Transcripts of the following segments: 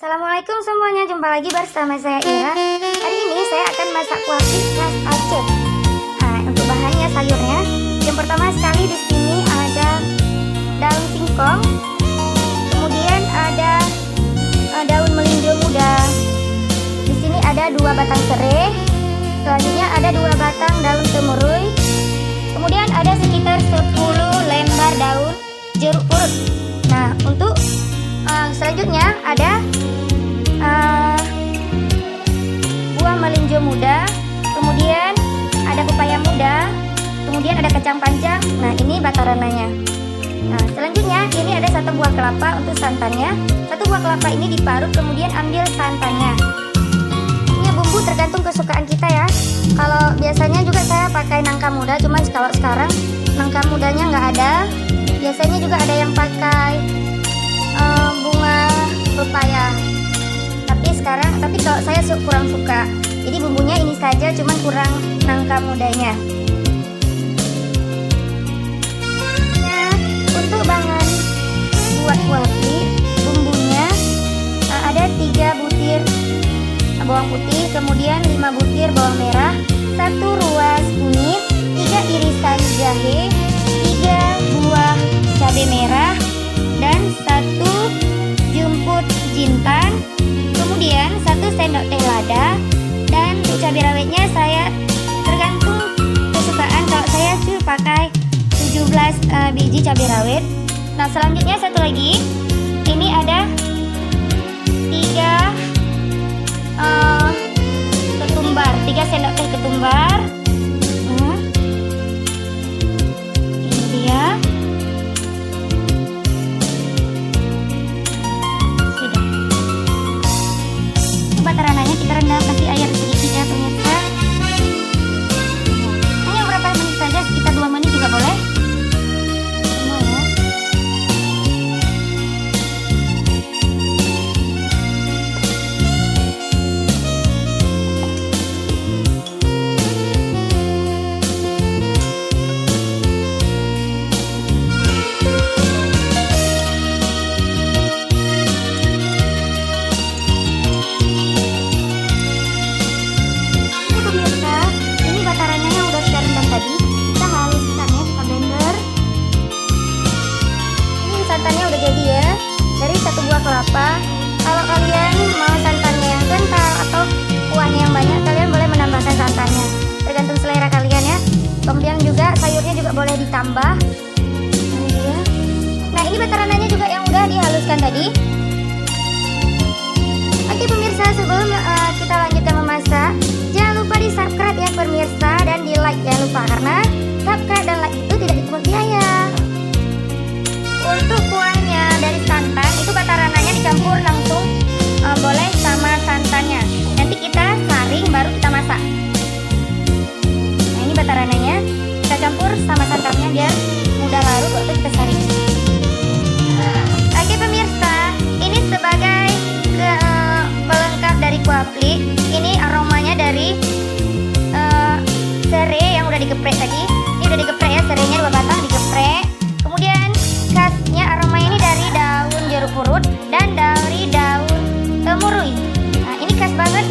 Assalamualaikum semuanya, jumpa lagi bersama saya Ira. Hari ini saya akan masak kuah khas Aceh. Nah, untuk bahannya sayurnya, yang pertama sekali di sini ada daun singkong, kemudian ada daun melinjo muda. Di sini ada 2 batang serai, selanjutnya ada 2 batang daun temurui, kemudian ada sekitar 10 lembar daun jeruk purut. Nah, untuk selanjutnya ada buah melinjo muda, kemudian ada pepaya muda, kemudian ada kacang panjang. Nah, ini batarananya. Nah, selanjutnya ini ada 1 buah kelapa untuk santannya. 1 buah kelapa ini diparut, kemudian ambil santannya. Ini bumbu tergantung kesukaan kita ya. Kalau biasanya juga saya pakai nangka muda, cuman kalau sekarang nangka mudanya nggak ada. Biasanya juga ada yang pakai bunga pepaya. Tapi kalau saya kurang suka. Jadi bumbunya ini saja, cuman kurang nangka mudanya. Nah, untuk bahan buat kuah bumbunya ada 3 butir bawang putih, kemudian 5 butir bawang merah, 1 ruas kunyit, 3 irisan jahe, 3 buah cabai merah, dan 1 jumput jintan, kemudian 1 sendok teh lada. Dan untuk cabai rawitnya saya tergantung kesukaan. Kalau saya sih pakai 17 biji cabai rawit. Nah, selanjutnya satu lagi, ini ada 3 ketumbar, 3 sendok teh ketumbar. Nah, ini dia. Batarannya kita rendam, kasih air sedikit ya pemirsa. Hanya beberapa menit saja, sekitar 2 menit juga boleh. Semua ya. Santannya udah jadi ya, dari 1 buah kelapa. Kalau kalian mau santannya yang kental atau kuahnya yang banyak, kalian boleh menambahkan santannya, tergantung selera kalian ya. Kemudian juga sayurnya juga boleh ditambah. Ini dia. Nah, ini batarannya juga yang udah dihaluskan tadi. Oke pemirsa, sebelum kita lanjutkan memasak, jangan lupa di subscribe ya pemirsa, dan di like jangan lupa, karena subscribe dan like itu tidak dipungut biaya. Untuk kuahnya dari santan itu batarannya dicampur langsung, boleh sama santannya. Nanti kita saring baru kita masak. Nah, ini batarannya kita campur sama santannya biar mudah larut waktu kita saring. Oke pemirsa, ini sebagai pelengkap dari kuah plik. Ini aromanya dari serai yang udah digeprek tadi. Ini udah digeprek ya, serainya 2 batang digeprek. Kemudian khasnya aromanya ini dari daun jeruk purut dan dari daun temurui. Nah, ini khas banget,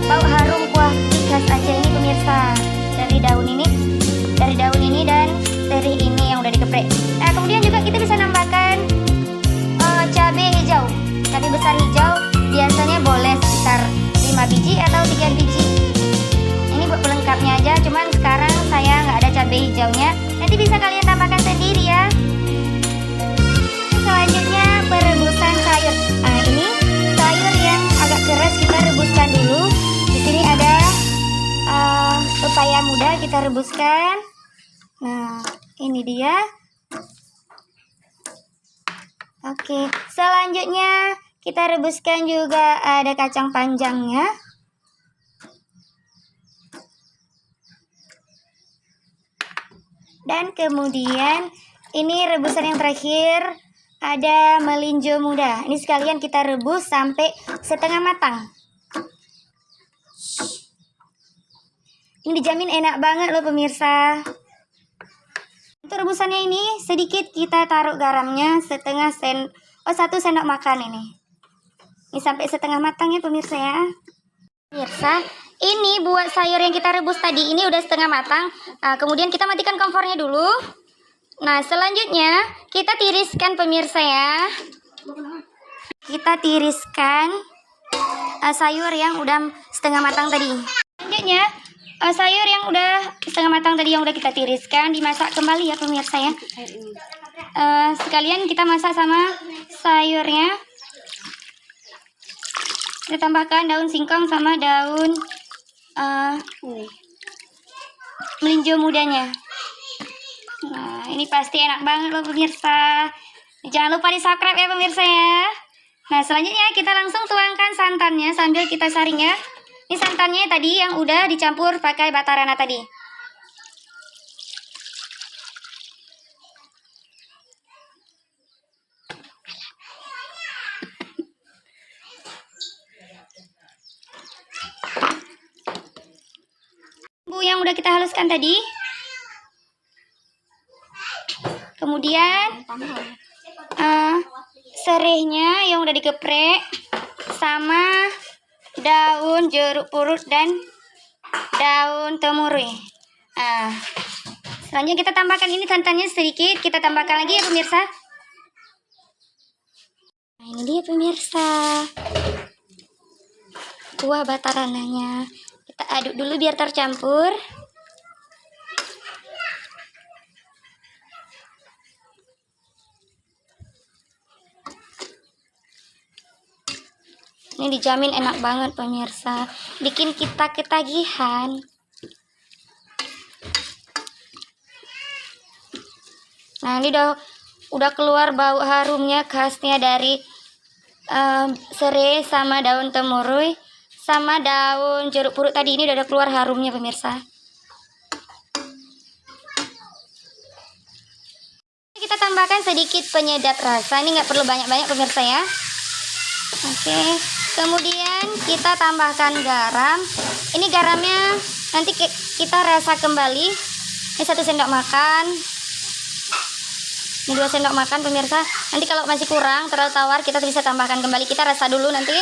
bau harum kuah khas Aceh ini pemirsa, dari daun ini dan serai ini yang udah digeprek. Nah, kemudian juga kita bisa nambahkan cabai hijau, cabai besar hijau. Biasanya boleh sekitar 5 biji atau 3 biji. Ini buat pelengkapnya aja, cuman sekarang saya nggak ada cabai hijaunya. Nanti bisa kalian tambahkan sendiri ya. Selanjutnya perebusan sayur. Nah, ini sayur yang agak keras kita rebuskan dulu. Di sini ada pepaya muda, kita rebuskan. Nah, ini dia. Oke, selanjutnya kita rebuskan juga ada kacang panjangnya. Dan kemudian ini rebusan yang terakhir ada melinjo muda. Ini sekalian kita rebus sampai setengah matang. Ini dijamin enak banget loh pemirsa. Untuk rebusannya ini sedikit kita taruh garamnya 1 sendok makan ini. Ini sampai setengah matang ya pemirsa ya. Pemirsa, ini buat sayur yang kita rebus tadi ini udah setengah matang. Nah, kemudian kita matikan kompornya dulu. Nah, selanjutnya kita tiriskan pemirsa ya. Kita tiriskan sayur yang udah setengah matang tadi. Selanjutnya sayur yang udah setengah matang tadi yang udah kita tiriskan dimasak kembali ya pemirsa ya. Sekalian kita masak sama sayurnya. Kita tambahkan daun singkong sama daun melinjo mudanya. Nah, ini pasti enak banget loh pemirsa. Jangan lupa di subscribe ya pemirsa ya. Nah, selanjutnya kita langsung tuangkan santannya sambil kita saring ya. Ini santannya tadi yang udah dicampur pakai batarana tadi. Bumbu yang udah kita haluskan tadi. Kemudian serihnya yang udah digeprek sama daun jeruk purut dan daun temurui. Selanjutnya kita tambahkan ini santannya sedikit, kita tambahkan lagi ya pemirsa. Nah, ini dia pemirsa kuah batarananya. Kita aduk dulu biar tercampur. Ini dijamin enak banget pemirsa, bikin kita ketagihan. Nah, ini udah keluar bau harumnya khasnya dari serai sama daun temurui sama daun jeruk purut tadi. Ini udah keluar harumnya pemirsa. Kita tambahkan sedikit penyedap rasa. Ini nggak perlu banyak-banyak pemirsa ya. Oke, kemudian kita tambahkan garam. Ini garamnya nanti kita rasa kembali. Ini 1 sendok makan. Ini 2 sendok makan pemirsa. Nanti kalau masih kurang terlalu tawar kita bisa tambahkan kembali. Kita rasa dulu nanti.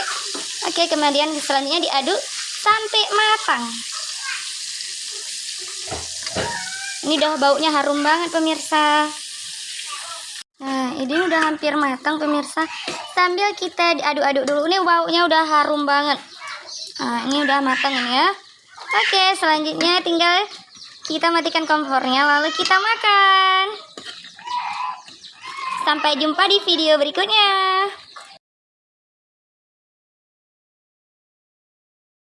Oke, kemudian selanjutnya diaduk sampai matang. Ini udah baunya harum banget pemirsa. Nah, ini udah hampir matang pemirsa. Sambil kita diaduk-aduk dulu. Ini baunya udah harum banget. Nah, ini udah matang ini ya. Oke, selanjutnya tinggal kita matikan kompornya lalu kita makan. Sampai jumpa di video berikutnya.